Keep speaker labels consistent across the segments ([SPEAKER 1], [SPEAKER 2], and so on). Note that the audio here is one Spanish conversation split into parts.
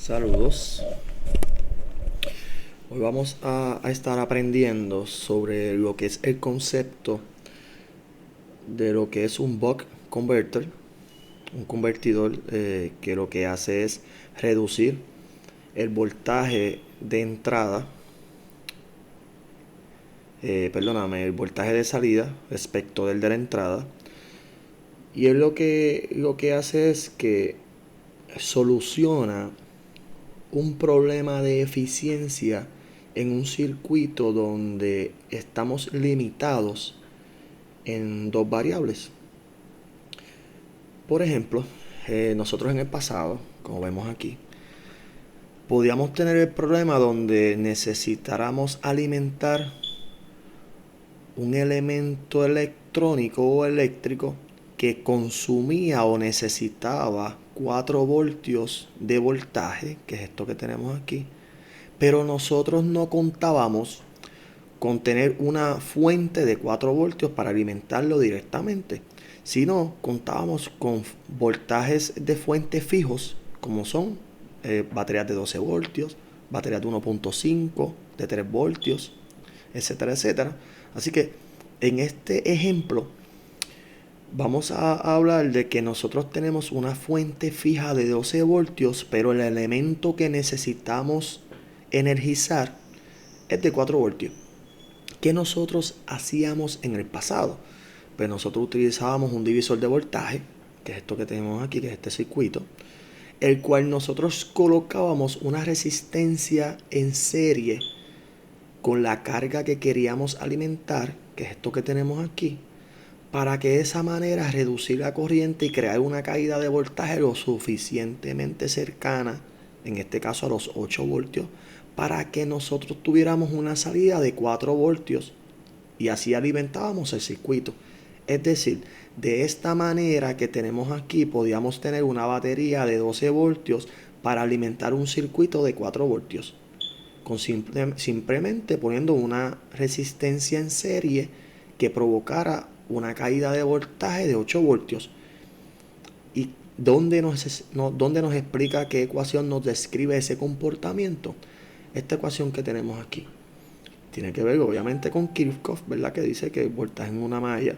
[SPEAKER 1] Saludos. Hoy vamos a estar aprendiendo sobre lo que es el concepto de lo que es un buck converter, un convertidor que lo que hace es reducir el voltaje de entrada, el voltaje de salida respecto del de la entrada. Y él lo que hace es que soluciona un problema de eficiencia en un circuito donde estamos limitados en dos variables. Por ejemplo, nosotros en el pasado, como vemos aquí, podíamos tener el problema donde necesitáramos alimentar un elemento electrónico o eléctrico que consumía o necesitaba 4 voltios de voltaje, que es esto que tenemos aquí, pero nosotros no contábamos con tener una fuente de 4 voltios para alimentarlo directamente, sino contábamos con voltajes de fuente fijos, como son baterías de 12 voltios, baterías de 1.5, de 3 voltios, etcétera, etcétera. Así que en este ejemplo vamos a hablar de que nosotros tenemos una fuente fija de 12 voltios, pero el elemento que necesitamos energizar es de 4 voltios. ¿Qué nosotros hacíamos en el pasado? Pues nosotros utilizábamos un divisor de voltaje, que es esto que tenemos aquí, que es este circuito, el cual nosotros colocábamos una resistencia en serie con la carga que queríamos alimentar, que es esto que tenemos aquí, para que de esa manera reducir la corriente y crear una caída de voltaje lo suficientemente cercana, en este caso a los 8 voltios, para que nosotros tuviéramos una salida de 4 voltios y así alimentábamos el circuito. Es decir, de esta manera que tenemos aquí podíamos tener una batería de 12 voltios para alimentar un circuito de 4 voltios, con simplemente poniendo una resistencia en serie que provocara una caída de voltaje de 8 voltios. ¿Y dónde nos explica qué ecuación nos describe ese comportamiento? Esta ecuación que tenemos aquí tiene que ver obviamente con Kirchhoff, ¿verdad? Que dice que el voltaje en una malla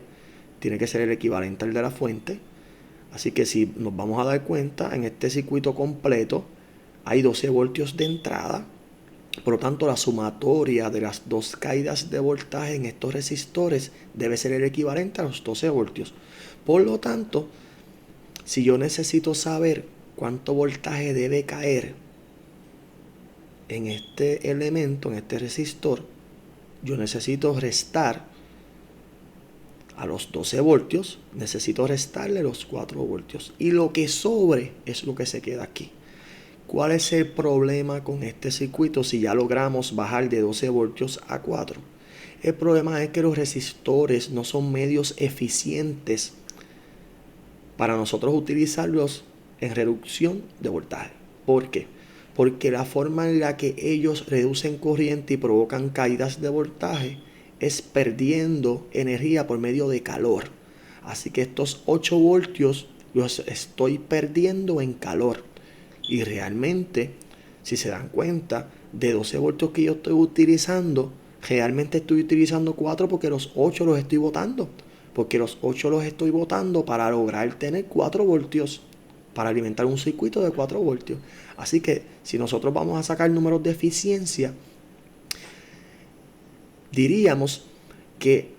[SPEAKER 1] tiene que ser el equivalente al de la fuente. Así que si nos vamos a dar cuenta, en este circuito completo hay 12 voltios de entrada. Por lo tanto, la sumatoria de las dos caídas de voltaje en estos resistores debe ser el equivalente a los 12 voltios. Por lo tanto, si yo necesito saber cuánto voltaje debe caer en este elemento, en este resistor, yo necesito restar a los 12 voltios, necesito restarle los 4 voltios. Y lo que sobre es lo que se queda aquí. ¿Cuál es el problema con este circuito si ya logramos bajar de 12 voltios a 4? El problema es que los resistores no son medios eficientes para nosotros utilizarlos en reducción de voltaje. ¿Por qué? Porque la forma en la que ellos reducen corriente y provocan caídas de voltaje es perdiendo energía por medio de calor. Así que estos 8 voltios los estoy perdiendo en calor. Y realmente, si se dan cuenta, de 12 voltios que yo estoy utilizando, realmente estoy utilizando 4 porque los 8 los estoy botando. Porque los 8 los estoy botando para lograr tener 4 voltios, para alimentar un circuito de 4 voltios. Así que si nosotros vamos a sacar números de eficiencia, diríamos que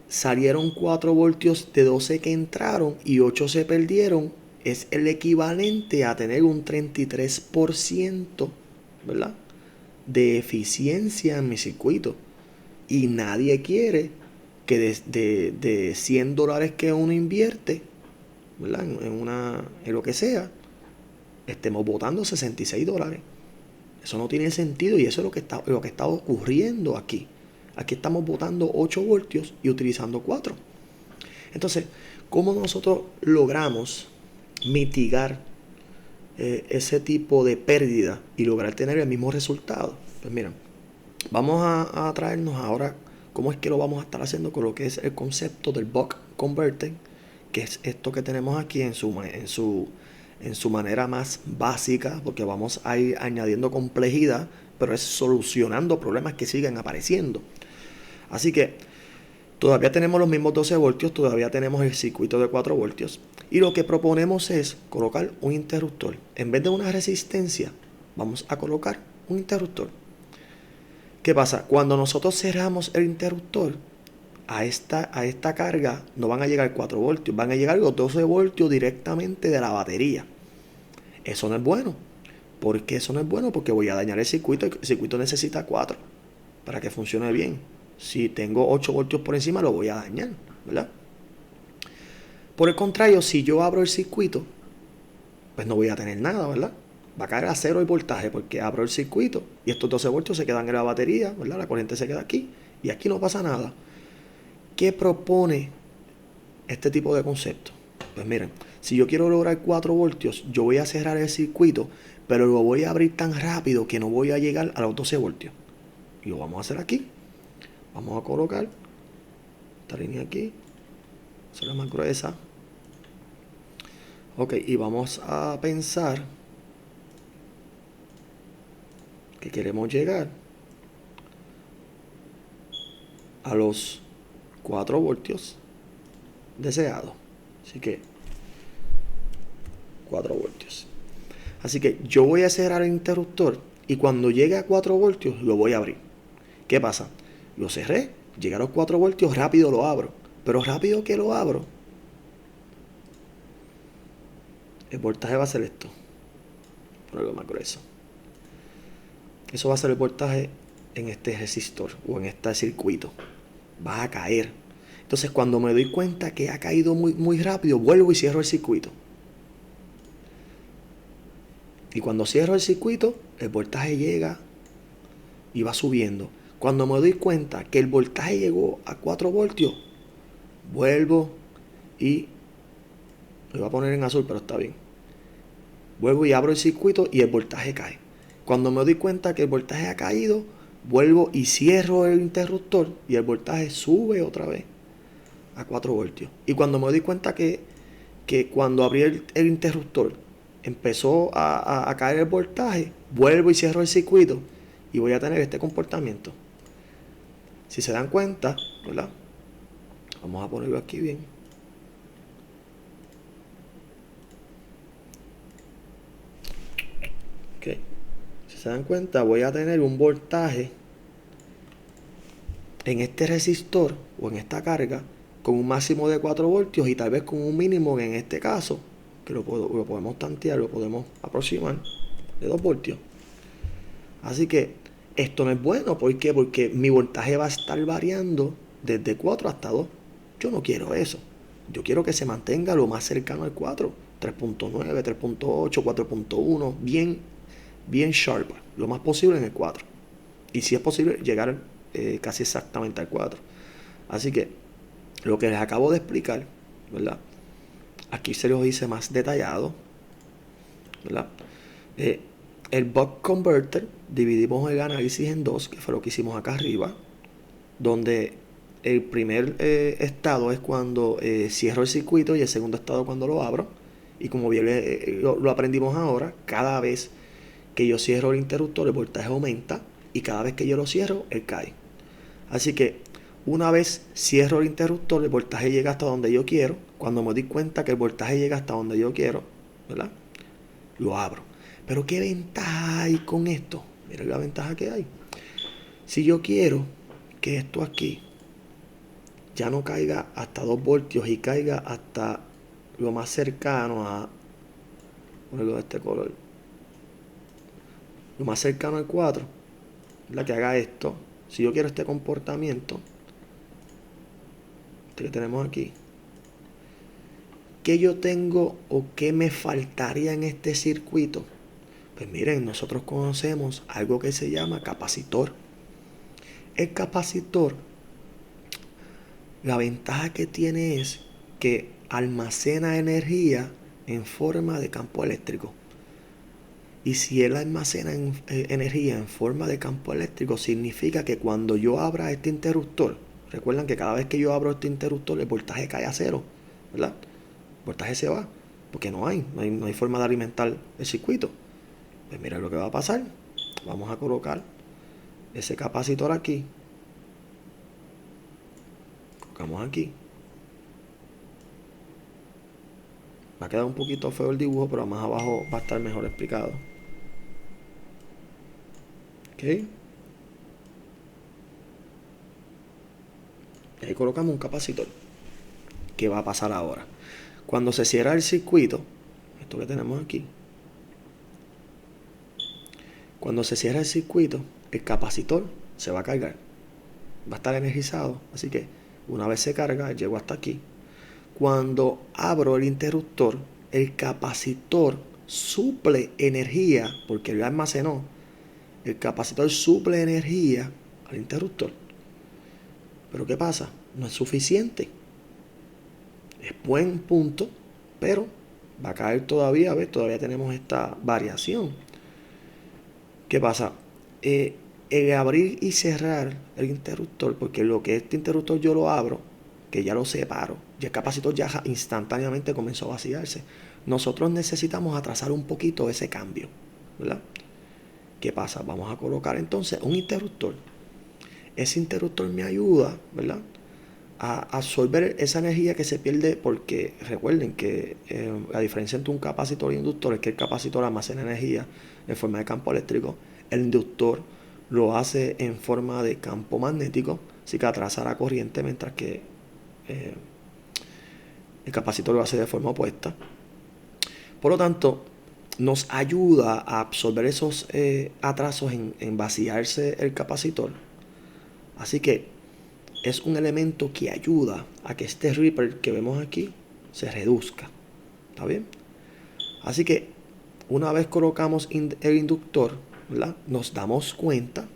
[SPEAKER 1] salieron 4 voltios de 12 que entraron y 8 se perdieron. Es el equivalente a tener un 33%, ¿verdad?, de eficiencia en mi circuito. Y nadie quiere que de $100 que uno invierte, ¿verdad?, en lo que sea, estemos botando $66. Eso no tiene sentido y eso es lo que está ocurriendo aquí. Aquí estamos botando 8 voltios y utilizando 4. Entonces, ¿cómo nosotros logramos mitigar ese tipo de pérdida y lograr tener el mismo resultado? Pues mira, vamos a traernos ahora cómo es que lo vamos a estar haciendo con lo que es el concepto del buck converter, que es esto que tenemos aquí en en su manera más básica, porque vamos a ir añadiendo complejidad, pero es solucionando problemas que siguen apareciendo. Así que todavía tenemos los mismos 12 voltios, todavía tenemos el circuito de 4 voltios. Y lo que proponemos es colocar un interruptor. En vez de una resistencia, vamos a colocar un interruptor. ¿Qué pasa? Cuando nosotros cerramos el interruptor, a esta carga no van a llegar 4 voltios, van a llegar los 12 voltios directamente de la batería. Eso no es bueno. ¿Por qué eso no es bueno? Porque voy a dañar el circuito. El circuito necesita 4 para que funcione bien. Si tengo 8 voltios por encima, lo voy a dañar, ¿verdad? Por el contrario, si yo abro el circuito, pues no voy a tener nada, ¿verdad? Va a caer a 0 el voltaje porque abro el circuito y estos 12 voltios se quedan en la batería, ¿verdad? La corriente se queda aquí y aquí no pasa nada. ¿Qué propone este tipo de concepto? Pues miren, si yo quiero lograr 4 voltios, yo voy a cerrar el circuito, pero lo voy a abrir tan rápido que no voy a llegar a los 12 voltios. Y lo vamos a hacer aquí. Vamos a colocar esta línea aquí, hacerla más gruesa. Ok, y vamos a pensar que queremos llegar a los 4 voltios deseados. Así que 4 voltios. Así que yo voy a cerrar el interruptor y cuando llegue a 4 voltios lo voy a abrir. ¿Qué pasa? Lo cerré, llegué a los 4 voltios, rápido lo abro. Pero rápido que lo abro, el voltaje va a ser esto. Por algo más grueso. Eso va a ser el voltaje en este resistor o en este circuito. Va a caer. Entonces cuando me doy cuenta que ha caído muy rápido, vuelvo y cierro el circuito. Y cuando cierro el circuito, el voltaje llega y va subiendo. Cuando me doy cuenta que el voltaje llegó a 4 voltios, vuelvo y lo voy a poner en azul, pero está bien. Vuelvo y abro el circuito y el voltaje cae. Cuando me doy cuenta que el voltaje ha caído, vuelvo y cierro el interruptor y el voltaje sube otra vez a 4 voltios. Y cuando me doy cuenta que cuando abrí el interruptor empezó a caer el voltaje, vuelvo y cierro el circuito y voy a tener este comportamiento. Si se dan cuenta, ¿verdad? Vamos a ponerlo aquí bien. Ok. Si se dan cuenta, voy a tener un voltaje en este resistor o en esta carga con un máximo de 4 voltios y tal vez con un mínimo en este caso, que lo podemos tantear, lo podemos aproximar, de 2 voltios. Así que esto no es bueno. ¿Por qué? Porque mi voltaje va a estar variando desde 4 hasta 2. Yo no quiero eso. Yo quiero que se mantenga lo más cercano al 4. 3.9, 3.8, 4.1. Bien sharp. Lo más posible en el 4. Y si es posible llegar casi exactamente al 4. Así que lo que les acabo de explicar, ¿verdad? Aquí se los hice más detallado, ¿verdad? El buck converter, dividimos el análisis en 2, que fue lo que hicimos acá arriba, donde el primer estado es cuando cierro el circuito y el segundo estado cuando lo abro. Y como bien lo aprendimos ahora, cada vez que yo cierro el interruptor el voltaje aumenta y cada vez que yo lo cierro él cae. Así que una vez cierro el interruptor el voltaje llega hasta donde yo quiero. Cuando me doy cuenta que el voltaje llega hasta donde yo quiero, ¿verdad? Lo abro. Pero ¿qué ventaja hay con esto? Miren la ventaja que hay. Si yo quiero que esto aquí ya no caiga hasta 2 voltios y caiga hasta lo más cercano a, ponerlo de este color, lo más cercano al 4, la que haga esto. Si yo quiero este comportamiento, este que tenemos aquí, ¿qué yo tengo o qué me faltaría en este circuito? Pues miren, nosotros conocemos algo que se llama capacitor. El capacitor, la ventaja que tiene es que almacena energía en forma de campo eléctrico. Y si él almacena energía en forma de campo eléctrico, significa que cuando yo abra este interruptor, recuerdan que cada vez que yo abro este interruptor, el voltaje cae a 0, ¿verdad? El voltaje se va. porque no hay forma de alimentar el circuito. Pues mira lo que va a pasar. Vamos a colocar ese capacitor aquí. Colocamos aquí. Va a quedar un poquito feo el dibujo, pero más abajo va a estar mejor explicado. Ok. Y ahí colocamos un capacitor. ¿Qué va a pasar ahora? Cuando se cierra el circuito, esto que tenemos aquí, cuando se cierra el circuito, el capacitor se va a cargar. Va a estar energizado. Así que una vez se carga, llego hasta aquí. Cuando abro el interruptor, el capacitor suple energía, porque lo almacenó. El capacitor suple energía al interruptor. Pero ¿qué pasa? No es suficiente. Es buen punto, pero va a caer todavía. ¿Ves? Todavía tenemos esta variación. ¿Qué pasa? El abrir y cerrar el interruptor, porque lo que este interruptor yo lo abro, que ya lo separo, y el capacitor ya instantáneamente comenzó a vaciarse. Nosotros necesitamos atrasar un poquito ese cambio, ¿verdad? ¿Qué pasa? Vamos a colocar entonces un interruptor. Ese interruptor me ayuda, ¿verdad?, a absorber esa energía que se pierde, porque recuerden que la diferencia entre un capacitor y un inductor es que el capacitor almacena energía en forma de campo eléctrico, el inductor lo hace en forma de campo magnético, así que atrasa la corriente, mientras que el capacitor lo hace de forma opuesta. Por lo tanto, nos ayuda a absorber esos atrasos en vaciarse el capacitor. Así que es un elemento que ayuda a que este ripple que vemos aquí se reduzca. ¿Está bien? Así que una vez colocamos el inductor, ¿verdad?, nos damos cuenta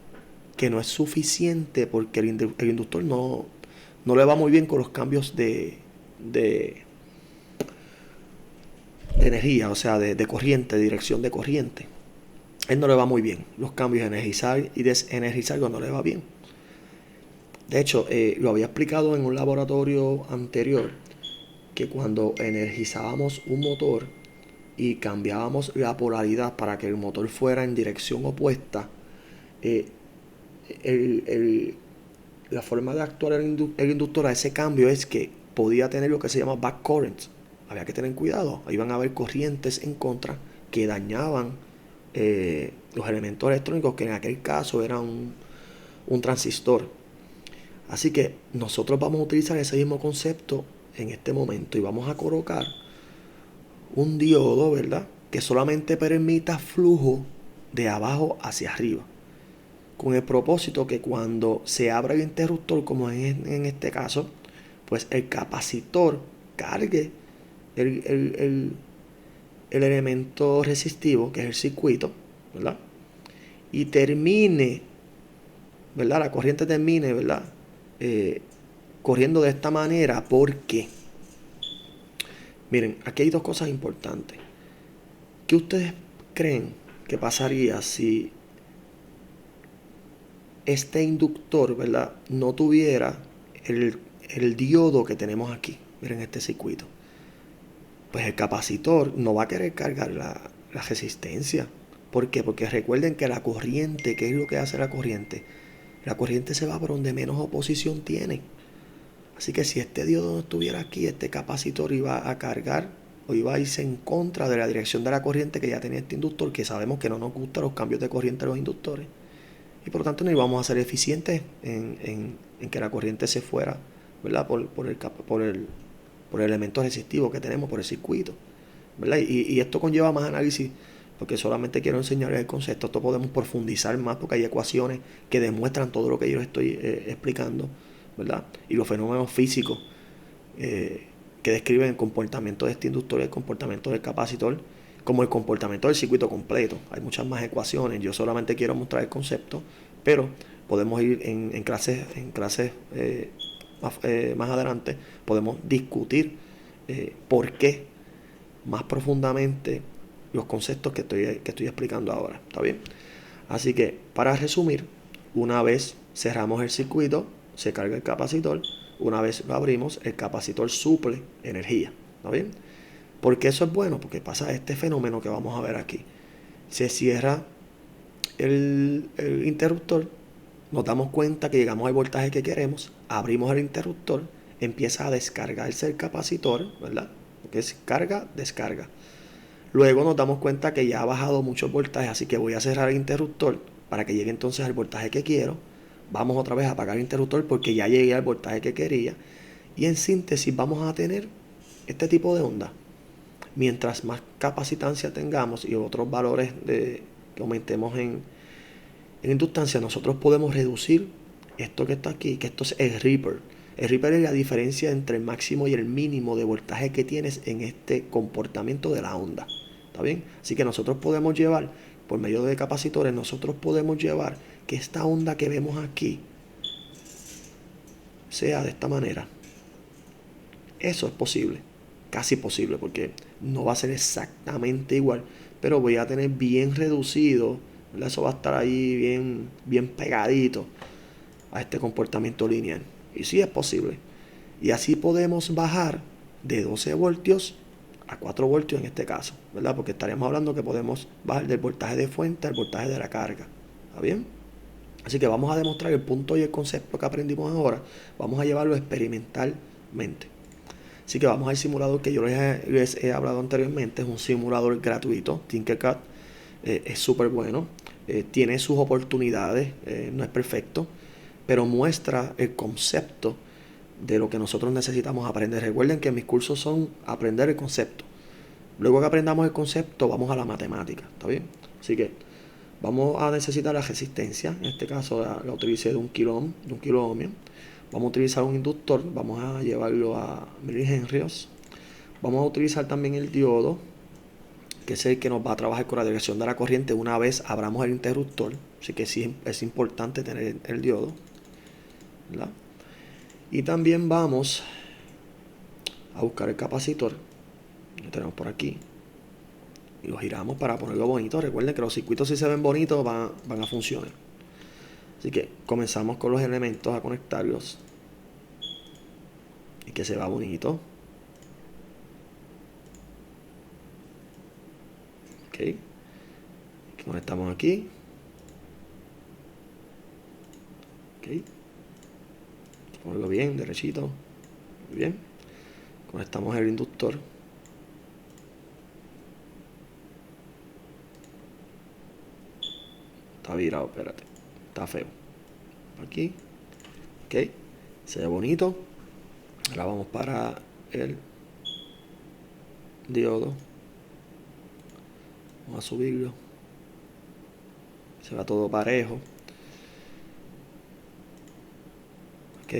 [SPEAKER 1] que no es suficiente, porque el inductor no le va muy bien con los cambios de energía, o sea, de corriente, de dirección de corriente. Él no le va muy bien. Los cambios de energizar y desenergizar no le va bien. De hecho, lo había explicado en un laboratorio anterior, que cuando energizábamos un motor y cambiábamos la polaridad para que el motor fuera en dirección opuesta, la forma de actuar el inductor a ese cambio es que podía tener lo que se llama back current. Había que tener cuidado. Ahí iban a haber corrientes en contra que dañaban los elementos electrónicos, que en aquel caso era un transistor. Así que nosotros vamos a utilizar ese mismo concepto en este momento y vamos a colocar un diodo, ¿verdad?, que solamente permita flujo de abajo hacia arriba, con el propósito que cuando se abra el interruptor, como en este caso, pues el capacitor cargue el elemento resistivo, que es el circuito, ¿verdad?, y termine, ¿verdad?, la corriente termine, ¿verdad?, corriendo de esta manera. Porque miren, aquí hay dos cosas importantes. ¿Qué ustedes creen que pasaría si este inductor, ¿verdad?, no tuviera el diodo que tenemos aquí? Miren este circuito. Pues el capacitor no va a querer cargar la resistencia. ¿Por qué? Porque recuerden que la corriente, ¿qué es lo que hace la corriente? La corriente se va por donde menos oposición tiene. Así que si este diodo no estuviera aquí, este capacitor iba a cargar o iba a irse en contra de la dirección de la corriente que ya tenía este inductor, que sabemos que no nos gustan los cambios de corriente de los inductores. Y por lo tanto no íbamos a ser eficientes en que la corriente se fuera, ¿verdad?, por el elemento resistivo que tenemos, por el circuito, ¿verdad? Y esto conlleva más análisis, porque solamente quiero enseñarles el concepto. Esto podemos profundizar más, porque hay ecuaciones que demuestran todo lo que yo les estoy explicando, ¿verdad? Y los fenómenos físicos que describen el comportamiento de este inductor, el comportamiento del capacitor, como el comportamiento del circuito completo. Hay muchas más ecuaciones. Yo solamente quiero mostrar el concepto, pero podemos ir en clases más adelante, podemos discutir por qué más profundamente los conceptos que estoy explicando ahora. ¿Está bien? Así que, para resumir, una vez cerramos el circuito, se carga el capacitor. Una vez lo abrimos, el capacitor suple energía. ¿Está bien? ¿Por qué eso es bueno? Porque pasa este fenómeno que vamos a ver aquí. Se cierra el interruptor, nos damos cuenta que llegamos al voltaje que queremos, abrimos el interruptor, empieza a descargarse el capacitor, ¿verdad? Porque es carga, descarga. Luego nos damos cuenta que ya ha bajado mucho voltaje, así que voy a cerrar el interruptor para que llegue entonces al voltaje que quiero. Vamos otra vez a apagar el interruptor porque ya llegué al voltaje que quería. Y en síntesis vamos a tener este tipo de onda. Mientras más capacitancia tengamos y otros valores que aumentemos en inductancia, nosotros podemos reducir esto que está aquí, que esto es el Reaper. El Reaper es la diferencia entre el máximo y el mínimo de voltaje que tienes en este comportamiento de la onda. ¿Está bien? Así que nosotros podemos llevar, por medio de capacitores, nosotros podemos llevar que esta onda que vemos aquí sea de esta manera. Eso es posible, casi posible, porque no va a ser exactamente igual, pero voy a tener bien reducido, ¿verdad? Eso va a estar ahí bien pegadito a este comportamiento lineal. Y sí es posible. Y así podemos bajar de 12 voltios a 4 voltios en este caso, ¿verdad? Porque estaríamos hablando que podemos bajar del voltaje de fuente al voltaje de la carga. ¿Está bien? Así que vamos a demostrar el punto y el concepto que aprendimos ahora. Vamos a llevarlo experimentalmente. Así que vamos al simulador que yo les he hablado anteriormente. Es un simulador gratuito, Tinkercad. Es súper bueno. Tiene sus oportunidades. No es perfecto. Pero muestra el concepto de lo que nosotros necesitamos aprender. Recuerden que mis cursos son aprender el concepto. Luego que aprendamos el concepto, vamos a la matemática. ¿Está bien? Así que vamos a necesitar la resistencia. En este caso la utilicé de 1 kilo ohmio. Vamos a utilizar un inductor, vamos a llevarlo a milihenrios. Vamos a utilizar también el diodo, que es el que nos va a trabajar con la dirección de la corriente una vez abramos el interruptor. Así que sí es importante tener el diodo, ¿verdad? Y también vamos a buscar el capacitor. Lo tenemos por aquí. Y lo giramos para ponerlo bonito. Recuerden que los circuitos, si se ven bonitos, van a funcionar. Así que comenzamos con los elementos a conectarlos. Y que se va bonito. Ok. Conectamos aquí. Ok. Ponlo bien, derechito. Muy bien. Conectamos el inductor. Está virado, espérate. Está feo. Aquí. Ok. Se ve bonito. Ahora vamos para el diodo. Vamos a subirlo. Se va todo parejo. Ok.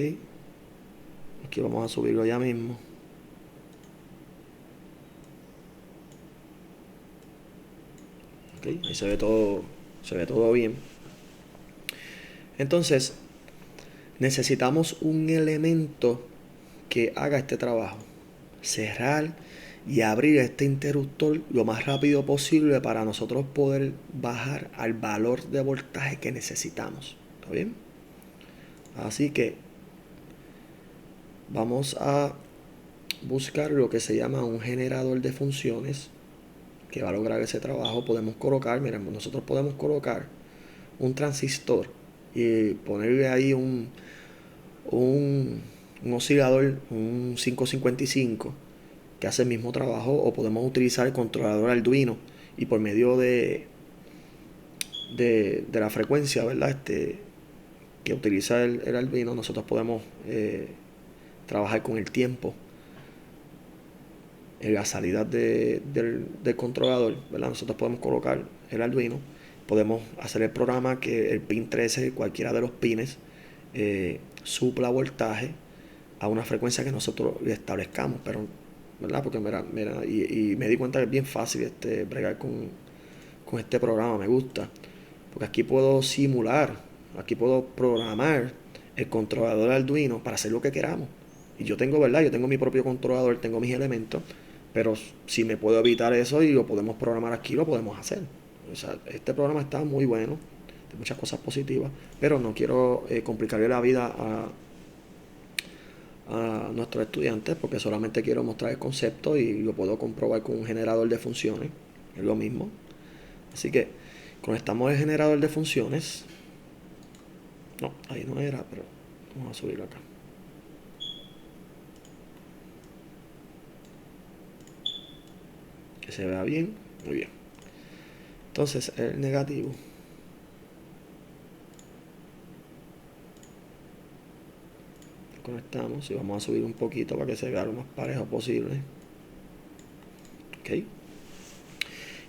[SPEAKER 1] Aquí vamos a subirlo ya mismo. Ok. Ahí se ve todo bien. Entonces, necesitamos un elemento que haga este trabajo. Cerrar y abrir este interruptor lo más rápido posible para nosotros poder bajar al valor de voltaje que necesitamos. ¿Está bien? Así que vamos a buscar lo que se llama un generador de funciones que va a lograr ese trabajo. Podemos colocar, miren, nosotros podemos colocar un transistor y ponerle ahí un oscilador, un 555, que hace el mismo trabajo, o podemos utilizar el controlador Arduino y por medio de la frecuencia, ¿verdad? Que utiliza el Arduino, nosotros podemos trabajar con el tiempo en la salida del controlador, ¿verdad? Nosotros podemos colocar el Arduino, podemos hacer el programa que el pin 13, cualquiera de los pines, supla voltaje a una frecuencia que nosotros le establezcamos, pero, ¿verdad? Porque mira, y me di cuenta que es bien fácil bregar con este programa, me gusta, porque aquí puedo simular, aquí puedo programar el controlador Arduino para hacer lo que queramos. Y yo tengo, ¿verdad? Yo tengo mi propio controlador, tengo mis elementos, pero si me puedo evitar eso y lo podemos programar aquí, lo podemos hacer. O sea, este programa está muy bueno, tiene muchas cosas positivas, pero no quiero complicarle la vida a nuestros estudiantes porque solamente quiero mostrar el concepto y lo puedo comprobar con un generador de funciones. Es lo mismo. Así que conectamos el generador de funciones. No, ahí no era, pero vamos a subirlo acá. Que se vea bien. Muy bien. Entonces, el negativo. Conectamos y vamos a subir un poquito para que se vea lo más parejo posible. Ok.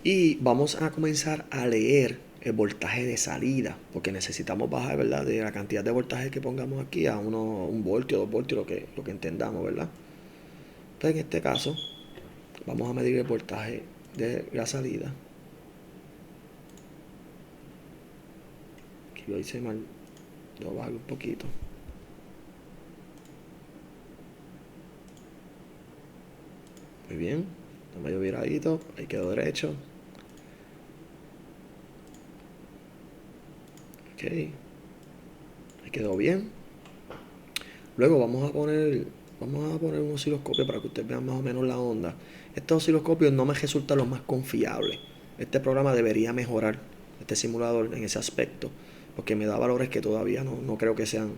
[SPEAKER 1] Y vamos a comenzar a leer el voltaje de salida, porque necesitamos bajar, ¿verdad?, de la cantidad de voltaje que pongamos aquí a un voltio, 2 voltios, lo que entendamos, ¿verdad? Entonces, en este caso, vamos a medir el voltaje de la salida. Aquí lo hice mal, lo bajo un poquito. Muy bien, está medio viradito, ahí quedó derecho. Ok, ahí quedó bien. Luego vamos a poner un osciloscopio para que ustedes vean más o menos la onda. Estos osciloscopios no me resultan los más confiables. Este programa debería mejorar, este simulador, en ese aspecto, porque me da valores que todavía no creo que sean,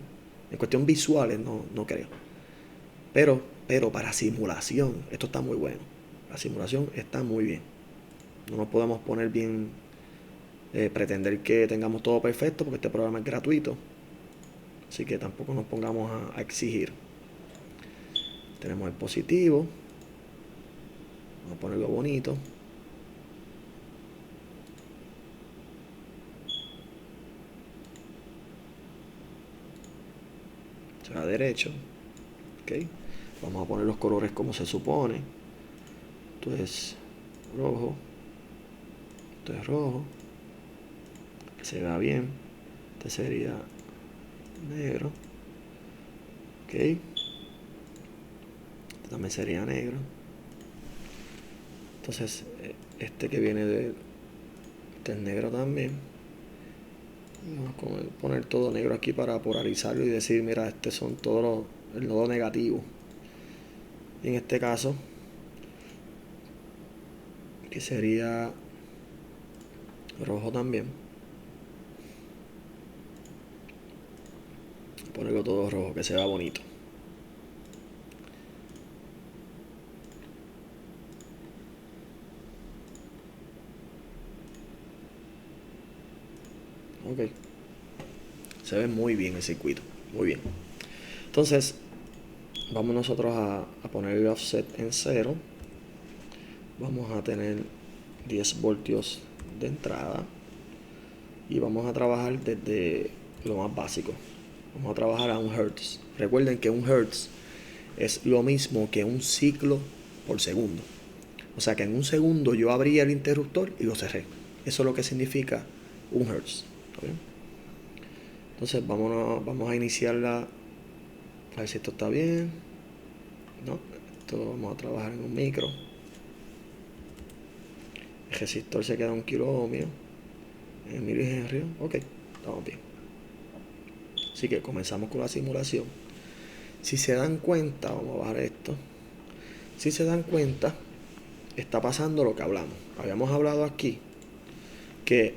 [SPEAKER 1] en cuestión visuales, no creo. Pero para simulación, esto está muy bueno. La simulación está muy bien. No nos podemos poner bien, pretender que tengamos todo perfecto, porque este programa es gratuito. Así que tampoco nos pongamos a exigir. Tenemos el positivo. Vamos a ponerlo bonito. Se va derecho. Ok. Vamos a poner los colores como se supone. Esto es rojo. Esto es rojo. Que se vea bien. Este sería negro. Ok. Este también sería negro. Entonces, este que viene de... Este es negro también. Vamos a poner todo negro aquí para polarizarlo y decir, mira, estos son todos el nodo negativo. Y en este caso, que sería rojo también. Ponerlo todo rojo, que se vea bonito. Ok. Se ve muy bien el circuito. Muy bien. Entonces, vamos nosotros a poner el offset en 0. Vamos a tener 10 voltios de entrada. Y vamos a trabajar desde lo más básico. Vamos a trabajar a 1 Hz. Recuerden que 1 Hz es lo mismo que un ciclo por segundo. O sea que en un segundo yo abría el interruptor y lo cerré. Eso es lo que significa 1 Hz. ¿Está bien? Entonces vamos a iniciarla. A ver si esto está bien. No, esto vamos a trabajar en un micro. El resistor se queda a 1 kilo ohmio. En milihenry. Ok, estamos bien. Así que comenzamos con la simulación. Si se dan cuenta, vamos a bajar esto. Si se dan cuenta, está pasando lo que hablamos. Habíamos hablado aquí que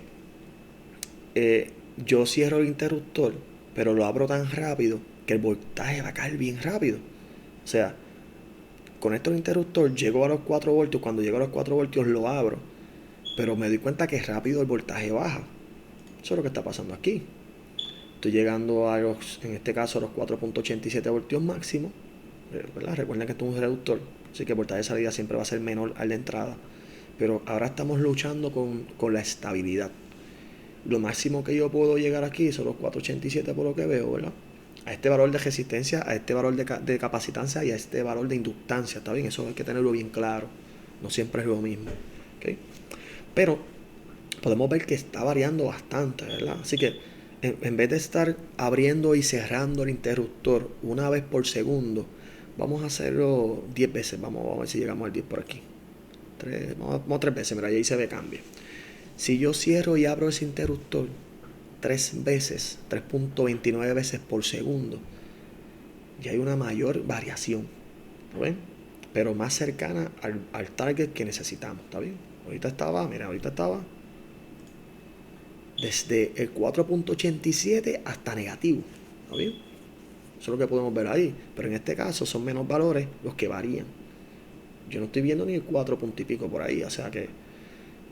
[SPEAKER 1] yo cierro el interruptor, pero lo abro tan rápido que el voltaje va a caer bien rápido. O sea, conecto el interruptor, llego a los 4 voltios. Cuando llego a los 4 voltios lo abro, pero me doy cuenta que rápido el voltaje baja. Eso es lo que está pasando aquí. Estoy llegando a los, en este caso, a los 4.87 voltios máximo, ¿verdad? Recuerden que esto es un reductor, así que el voltaje de salida siempre va a ser menor al de entrada. Pero ahora estamos luchando con la estabilidad. Lo máximo que yo puedo llegar aquí son los 4.87 por lo que veo, ¿verdad? A este valor de resistencia, a este valor de capacitancia y a este valor de inductancia, ¿está bien? Eso hay que tenerlo bien claro. No siempre es lo mismo, ¿ok? Pero podemos ver que está variando bastante, ¿verdad? Así que en vez de estar abriendo y cerrando el interruptor una vez por segundo, vamos a hacerlo 10 veces. Vamos a ver si llegamos al 10 por aquí. Vamos 3 veces, mira, ahí se ve cambio. Si yo cierro y abro ese interruptor 3 veces, 3.29 veces por segundo, ya hay una mayor variación, ¿lo ven? Pero más cercana al target que necesitamos, ¿está bien? Ahorita estaba desde el 4.87 hasta negativo, ¿está bien? Eso es lo que podemos ver ahí, pero en este caso son menos valores los que varían. Yo no estoy viendo ni el 4 punto y pico por ahí, o sea que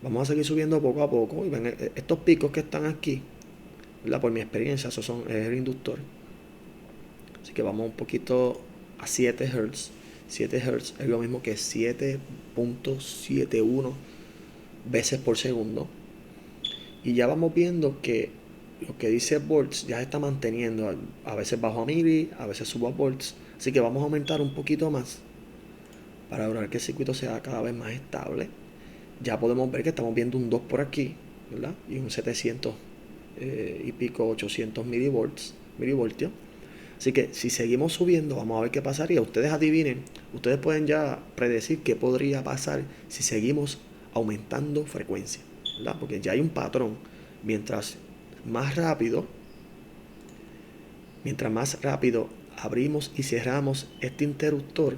[SPEAKER 1] vamos a seguir subiendo poco a poco. Y ven, estos picos que están aquí, ¿verdad? Por mi experiencia, eso es el inductor. Así que vamos un poquito a 7 Hz. 7 Hz es lo mismo que 7.71 veces por segundo. Y ya vamos viendo que lo que dice volts ya se está manteniendo. A veces bajo a mili, a veces subo a volts. Así que vamos a aumentar un poquito más para lograr que el circuito sea cada vez más estable. Ya podemos ver que estamos viendo un 2 por aquí, ¿verdad? Y un 700 y pico, 800 milivoltios. Así que si seguimos subiendo, vamos a ver qué pasaría. Ustedes adivinen, ustedes pueden ya predecir qué podría pasar si seguimos aumentando frecuencia, ¿verdad? Porque ya hay un patrón. Mientras más rápido, abrimos y cerramos este interruptor,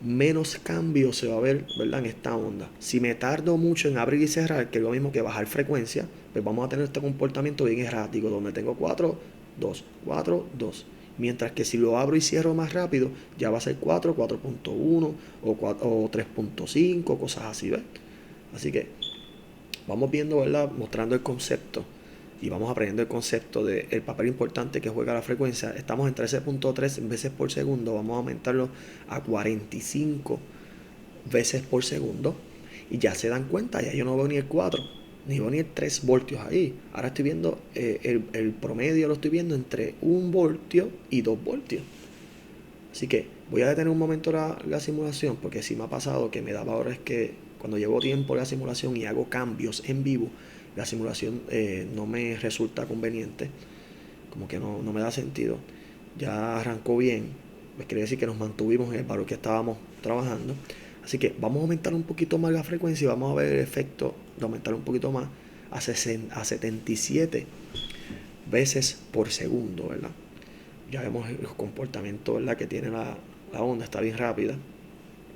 [SPEAKER 1] menos cambio se va a ver, ¿verdad? En esta onda. Si me tardo mucho en abrir y cerrar, que es lo mismo que bajar frecuencia, pues vamos a tener este comportamiento bien errático, donde tengo 4, 2, 4, 2. Mientras que si lo abro y cierro más rápido, ya va a ser 4, 4.1 o 3.5, cosas así, ¿ves? Así que vamos viendo, ¿verdad? Mostrando el concepto y vamos aprendiendo el concepto del papel importante que juega la frecuencia. Estamos en 13.3 veces por segundo, vamos a aumentarlo a 45 veces por segundo y ya se dan cuenta, ya yo no veo ni el 4 ni veo ni el 3 voltios ahí. Ahora estoy viendo el promedio, lo estoy viendo entre 1 voltio y 2 voltios. Así que voy a detener un momento la simulación, porque sí me ha pasado que me da valores que cuando llevo tiempo en la simulación y hago cambios en vivo, la simulación no me resulta conveniente, como que no me da sentido. Ya arrancó bien, pues quiere decir que nos mantuvimos en el valor que estábamos trabajando. Así que vamos a aumentar un poquito más la frecuencia y vamos a ver el efecto de aumentar un poquito más a 77 veces por segundo, ¿verdad? Ya vemos el comportamiento, ¿verdad? Que tiene la onda, está bien rápida.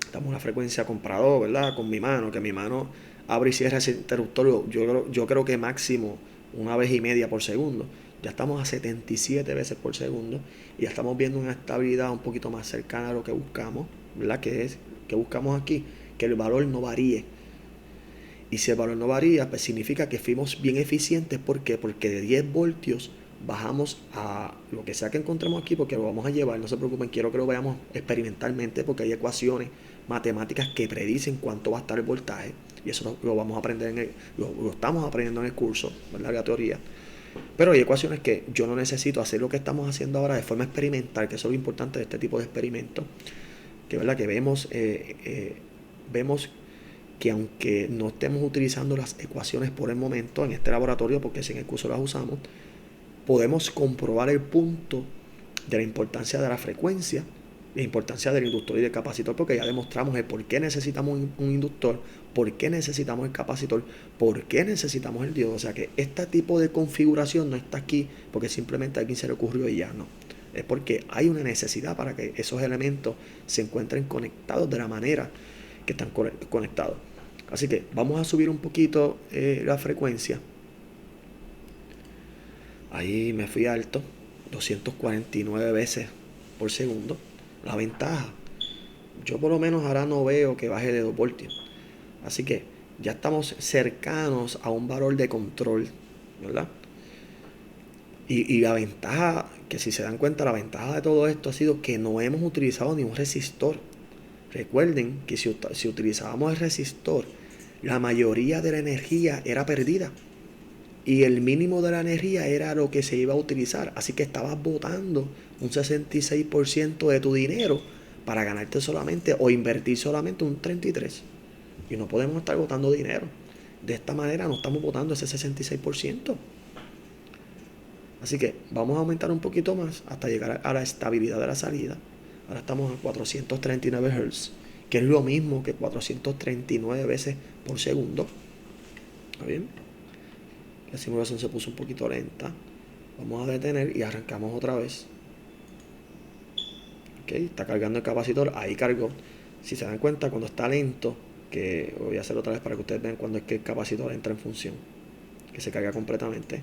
[SPEAKER 1] Estamos en una frecuencia comprador, ¿verdad? Con mi mano, que mi mano abre y cierra ese interruptor, yo creo que máximo 1,5 veces por segundo. Ya estamos a 77 veces por segundo y ya estamos viendo una estabilidad un poquito más cercana a lo que buscamos, ¿verdad? Que buscamos aquí, que el valor no varíe. Y si el valor no varía, pues significa que fuimos bien eficientes. ¿Por qué? Porque de 10 voltios bajamos a lo que sea que encontremos aquí, porque lo vamos a llevar, no se preocupen, quiero que lo veamos experimentalmente, porque hay ecuaciones matemáticas que predicen cuánto va a estar el voltaje, y eso lo vamos a aprender lo estamos aprendiendo en el curso, ¿verdad? La teoría. Pero hay ecuaciones que yo no necesito hacer lo que estamos haciendo ahora de forma experimental, que eso es lo importante de este tipo de experimentos, que, ¿verdad? Que vemos que aunque no estemos utilizando las ecuaciones por el momento en este laboratorio, porque si en el curso las usamos, podemos comprobar el punto de la importancia de la frecuencia, la importancia del inductor y del capacitor, porque ya demostramos el por qué necesitamos un inductor, por qué necesitamos el capacitor, por qué necesitamos el diodo. O sea que este tipo de configuración no está aquí porque simplemente a alguien se le ocurrió y ya no. Es porque hay una necesidad para que esos elementos se encuentren conectados de la manera que están conectados. Así que vamos a subir un poquito la frecuencia. Ahí me fui alto, 249 veces por segundo. La ventaja, yo por lo menos ahora no veo que baje de 2 voltios. Así que ya estamos cercanos a un valor de control, ¿verdad? Y la ventaja, que si se dan cuenta, la ventaja de todo esto ha sido que no hemos utilizado ni un resistor. Recuerden que si utilizábamos el resistor, la mayoría de la energía era perdida. Y el mínimo de la energía era lo que se iba a utilizar. Así que estabas botando un 66% de tu dinero para ganarte solamente o invertir solamente un 33%. Y no podemos estar botando dinero. De esta manera no estamos botando ese 66%. Así que vamos a aumentar un poquito más hasta llegar a la estabilidad de la salida. Ahora estamos a 439 Hz, que es lo mismo que 439 veces por segundo. ¿Está bien? La simulación se puso un poquito lenta. Vamos a detener y arrancamos otra vez. ¿ok? Está cargando el capacitor, ahí cargó. Si se dan cuenta, cuando está lento, que voy a hacerlo otra vez para que ustedes vean cuando es que el capacitor entra en función, que se carga completamente.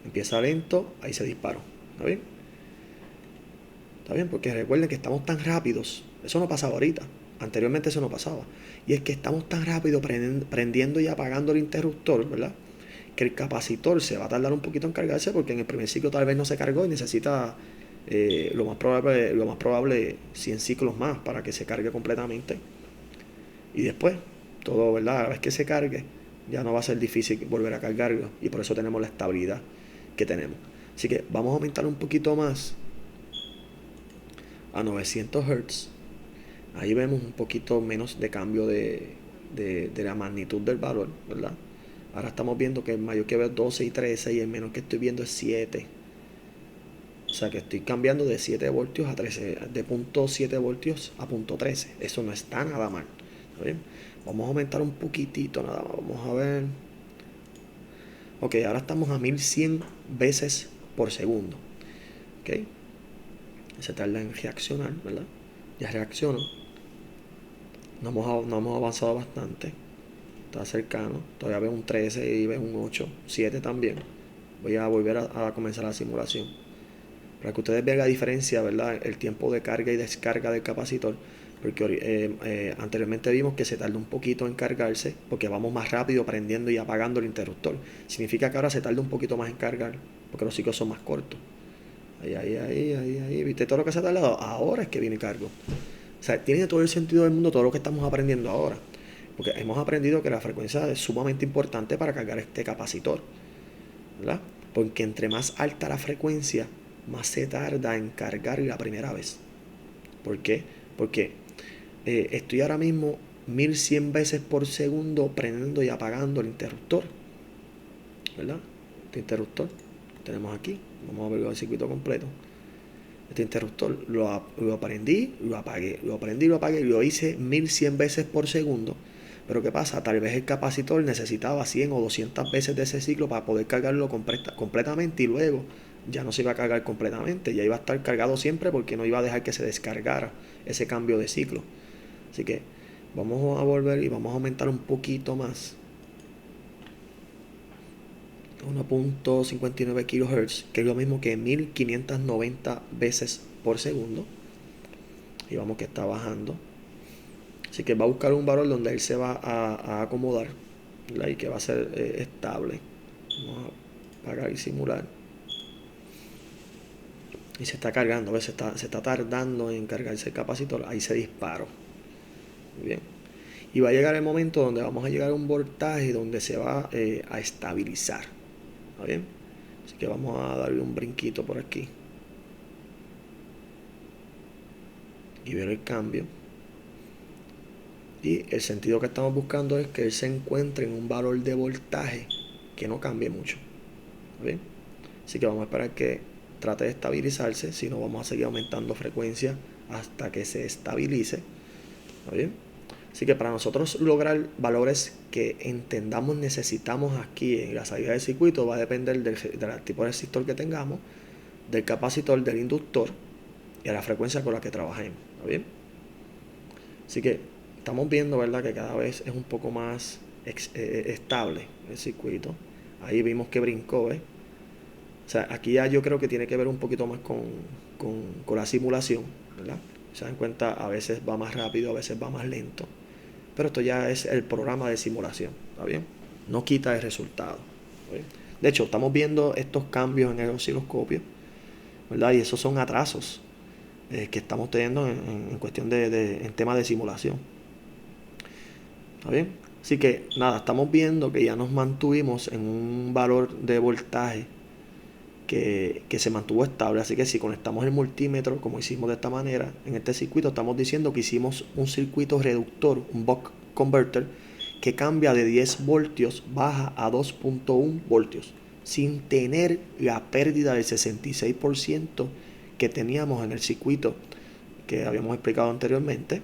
[SPEAKER 1] Empieza lento, ahí se disparó. ¿Está bien? Está bien, porque recuerden que estamos tan rápidos. Eso no pasaba ahorita. Anteriormente eso no pasaba. Y es que estamos tan rápido prendiendo y apagando el interruptor, ¿verdad? Que el capacitor se va a tardar un poquito en cargarse porque en el primer ciclo tal vez no se cargó y necesita lo más probable 100 ciclos más para que se cargue completamente. Y después, todo, ¿verdad? A la vez que se cargue, ya no va a ser difícil volver a cargarlo. Y por eso tenemos la estabilidad que tenemos. Así que vamos a aumentar un poquito más a 900 Hz. Ahí vemos un poquito menos de cambio de la magnitud del valor, ¿verdad? Ahora estamos viendo que el mayor que veo es 12 y 13 y el menor que estoy viendo es 7. O sea que estoy cambiando de 7 voltios a 13, de 0.7 voltios a 0.13. Eso no está nada mal. ¿Está bien? Vamos a aumentar un poquitito nada más. Vamos a ver. Ok, ahora estamos a 1100 veces por segundo. Ok. Se tarda en reaccionar, ¿verdad? Ya reaccionó. No hemos avanzado bastante. Está cercano. Todavía veo un 13 y veo un 8. 7 también. Voy a volver a comenzar la simulación. Para que ustedes vean la diferencia, ¿verdad? El tiempo de carga y descarga del capacitor. Porque anteriormente vimos que se tarda un poquito en cargarse. Porque vamos más rápido prendiendo y apagando el interruptor. Significa que ahora se tarda un poquito más en cargar. Porque los ciclos son más cortos. Ahí. ¿Viste todo lo que se ha tardado? Ahora es que viene cargo. O sea, tiene todo el sentido del mundo todo lo que estamos aprendiendo ahora. Porque hemos aprendido que la frecuencia es sumamente importante para cargar este capacitor, ¿verdad? Porque entre más alta la frecuencia, más se tarda en cargar la primera vez. ¿Por qué? Porque estoy ahora mismo 1100 veces por segundo prendiendo y apagando el interruptor, ¿verdad? Este interruptor que tenemos aquí. Vamos a ver el circuito completo. Este interruptor lo aprendí, lo apagué, lo aprendí, lo apagué, lo hice 1100 veces por segundo. Pero ¿qué pasa? Tal vez el capacitor necesitaba 100 o 200 veces de ese ciclo para poder cargarlo completamente y luego ya no se iba a cargar completamente, ya iba a estar cargado siempre porque no iba a dejar que se descargara ese cambio de ciclo. Así que vamos a volver y vamos a aumentar un poquito más. 1.59 kHz, que es lo mismo que 1590 veces por segundo. Y vamos que está bajando. Así que va a buscar un valor donde él se va a acomodar, ¿verdad? Y que va a ser estable. Vamos a apagar y simular. Y se está cargando, ¿ves? Se está tardando en cargarse el capacitor. Ahí se disparó. Muy bien. Y va a llegar el momento donde vamos a llegar a un voltaje donde se va a estabilizar. ¿Está bien? Así que vamos a darle un brinquito por aquí. Y ver el cambio. Y el sentido que estamos buscando es que él se encuentre en un valor de voltaje que no cambie mucho. ¿Está bien? Así que vamos a esperar que trate de estabilizarse. Si no, vamos a seguir aumentando frecuencia hasta que se estabilice. ¿Está bien? Así que para nosotros lograr valores que entendamos necesitamos aquí en la salida del circuito va a depender del tipo de resistor que tengamos, del capacitor, del inductor y a la frecuencia con la que trabajemos. ¿Está bien? Así que estamos viendo, ¿verdad?, que cada vez es un poco más estable el circuito. Ahí vimos que brincó, ¿ves? O sea, aquí ya yo creo que tiene que ver un poquito más con la simulación, ¿verdad? Se dan cuenta, a veces va más rápido, a veces va más lento. Pero esto ya es el programa de simulación, ¿está bien? No quita el resultado. ¿Está bien? De hecho, estamos viendo estos cambios en el osciloscopio, ¿verdad? Y esos son atrasos que estamos teniendo en cuestión en tema de simulación. ¿Está bien? Así que nada, estamos viendo que ya nos mantuvimos en un valor de voltaje que se mantuvo estable. Así que si conectamos el multímetro como hicimos de esta manera en este circuito, estamos diciendo que hicimos un circuito reductor, un buck converter, que cambia de 10 voltios, baja a 2.1 voltios sin tener la pérdida del 66% que teníamos en el circuito que habíamos explicado anteriormente,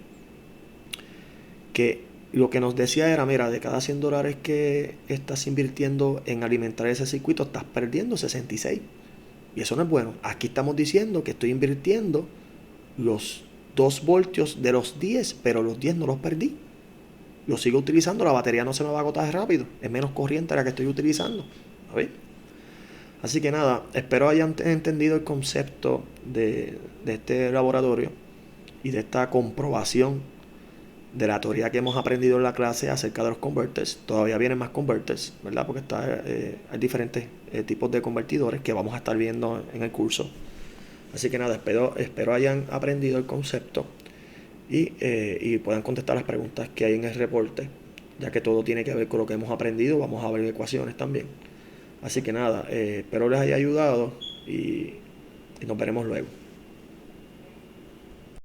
[SPEAKER 1] que lo que nos decía era, mira, de cada $100 que estás invirtiendo en alimentar ese circuito, estás perdiendo 66. Y eso no es bueno. Aquí estamos diciendo que estoy invirtiendo los 2 voltios de los 10, pero los 10 no los perdí. Lo sigo utilizando, la batería no se me va a agotar rápido. Es menos corriente la que estoy utilizando. ¿A ver? Así que nada, espero hayan entendido el concepto de este laboratorio y de esta comprobación de la teoría que hemos aprendido en la clase acerca de los converters. Todavía vienen más converters, ¿verdad? Porque hay diferentes tipos de convertidores que vamos a estar viendo en el curso. Así que nada, espero hayan aprendido el concepto y puedan contestar las preguntas que hay en el reporte, ya que todo tiene que ver con lo que hemos aprendido. Vamos a ver ecuaciones también. Así que nada, espero les haya ayudado y nos veremos luego.